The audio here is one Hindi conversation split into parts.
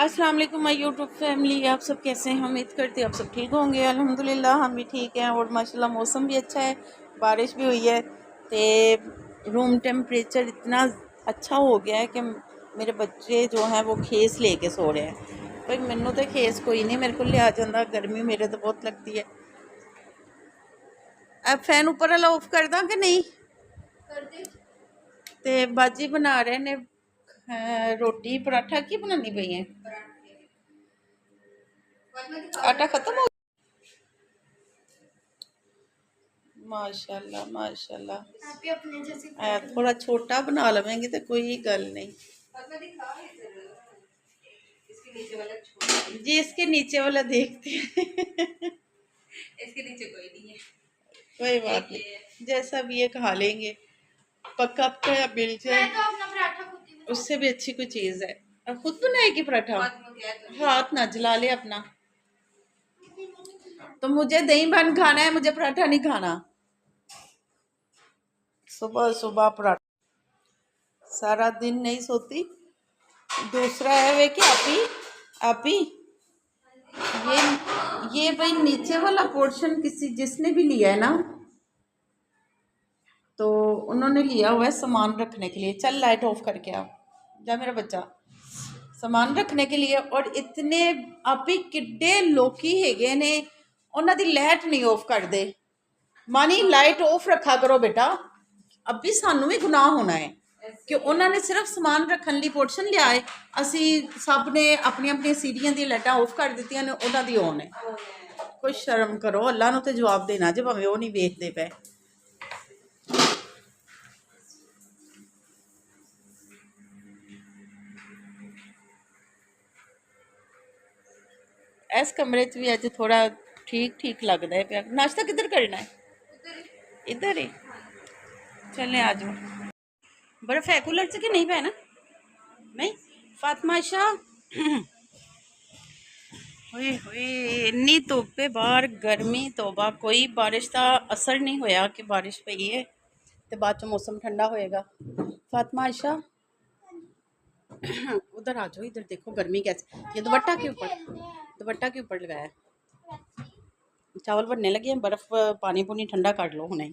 अस्सलाम वालेकुम माय यूट्यूब फैमिली। आप सब कैसे हैं? उम्मीद करती हैं आप सब ठीक होंगे। अल्हम्दुलिल्लाह हम भी ठीक हैं और माशाल्लाह मौसम भी अच्छा है, बारिश भी हुई है। तो रूम टेम्परेचर इतना अच्छा हो गया है कि मेरे बच्चे जो हैं वो खेस लेके सो रहे हैं। भाई मैनू तो खेस कोई नहीं, मेरे को लिया जाता, गर्मी मेरे तो बहुत लगती है। अब फैन ऊपर वाला ऑफ कर दा कि नहीं? ते बाजी बना रहे ने रोटी पराठा की बनानी पई है। आटा खत्म हो माशाल्लाह माशाल्लाह। थोड़ा छोटा बना लवेंगे तो कोई गल नहीं जी। इसके नीचे वाला देखते हैं इसके नीचे कोई नहीं है, कोई बात नहीं, जैसा भी ये खा लेंगे। पक्का या मिल जाए तो उससे भी अच्छी कोई चीज है। अब खुद बनाएगी पराठा? हाथ ना जला ले अपना। तो मुझे दही बन खाना है, मुझे पराठा नहीं खाना। सुबह सुबह पराठा, सारा दिन नहीं सोती। दूसरा है वे कि आपी ये भाई नीचे वाला पोर्शन किसी जिसने भी लिया है ना, तो उन्होंने लिया हुआ है सामान रखने के लिए। चल लाइट ऑफ करके आओ जा मेरा बच्चा, सामान रखने के लिए। और इतने आपी किड्डे लोकी हैगे ने, उन्होंने लाइट नहीं ऑफ कर दे। मानी लाइट ऑफ रखा करो बेटा, अभी सानू भी गुनाह होना है कि उन्होंने सिर्फ समान रखने लिए पोर्शन लिया है। असी सब ने अपनी अपनी सीढ़ियां दी लाइटां ऑफ कर दित्तियां ने, उन्हां दी ऑन है। कोई शर्म करो, अल्लाह नूं ते जवाब देना जे भावें वो नहीं वेखदे पे। इस कमरे च भी अज थोड़ा ठीक ठीक लगता है पे। नाश्ता किधर करना है? इधर ही चले, आ जाओ। बर्फ है कूलर च कि नहीं पैना? नहीं फातिमा शाह इन्नी धुप्प है बाहर, गर्मी तोबा। कोई बारिश का असर नहीं होया कि बारिश पई है तो बाद चो मौसम ठंडा होएगा। फातिमा आयशा उधर आ जाओ, इधर देखो गर्मी कैसे। ये दुपट्टा के ऊपर लगाया। चावल बनने लगे हैं, बर्फ पानी पुनी ठंडा कर लो हुणे।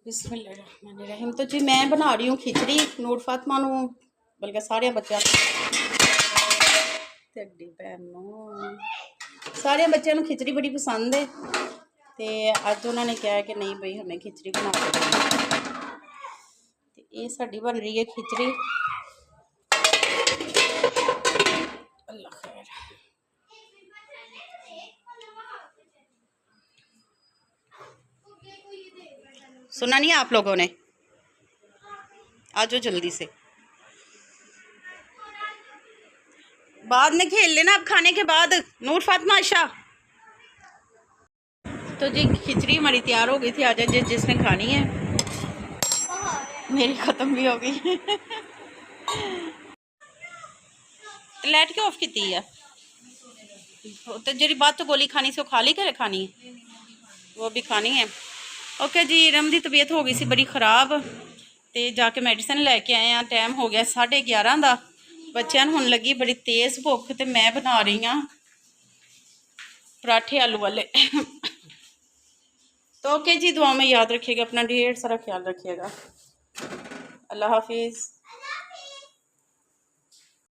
बिस्मिल्लाहिर्रहमानिर्रहीम। तो जी मैं बना रही हूँ खिचड़ी नूर फातिमा नू, बल्कि सारे बच्चों सारे बच्चों खिचड़ी बड़ी पसंद है। तो अज उन्होंने कहा कि नहीं भाई हमें खिचड़ी बना के। ये साड़ी बन रही है खिचड़ी। अल्लाह खैर। सुना नहीं आप लोगों ने? आ जाओ जल्दी से, बाद में खेल लेना अब खाने के बाद। नूर फातिमा आयशा। तो जी खिचड़ी हमारी तैयार हो गई थी। आज जिसने खानी है, मेरी ख़त्म भी हो गई लाइट क्यों ऑफ की है? तो जी बात तो गोली खानी से वो खा ली करे, खानी वो भी खानी है। ओके जी, इरम की तबीयत हो गई सी बड़ी ख़राब, तो जाके मेडिसिन लैके आए हैं। टाइम हो गया 11:30 का। बच्चों हुण लगी बड़ी तेज़ भुख, तो मैं बना रही हाँ पराठे आलू वाले तो ओके जी, दुआ में याद रखिएगा, अपना ढेर सारा ख्याल रखिएगा। अल्लाह हाफिज़।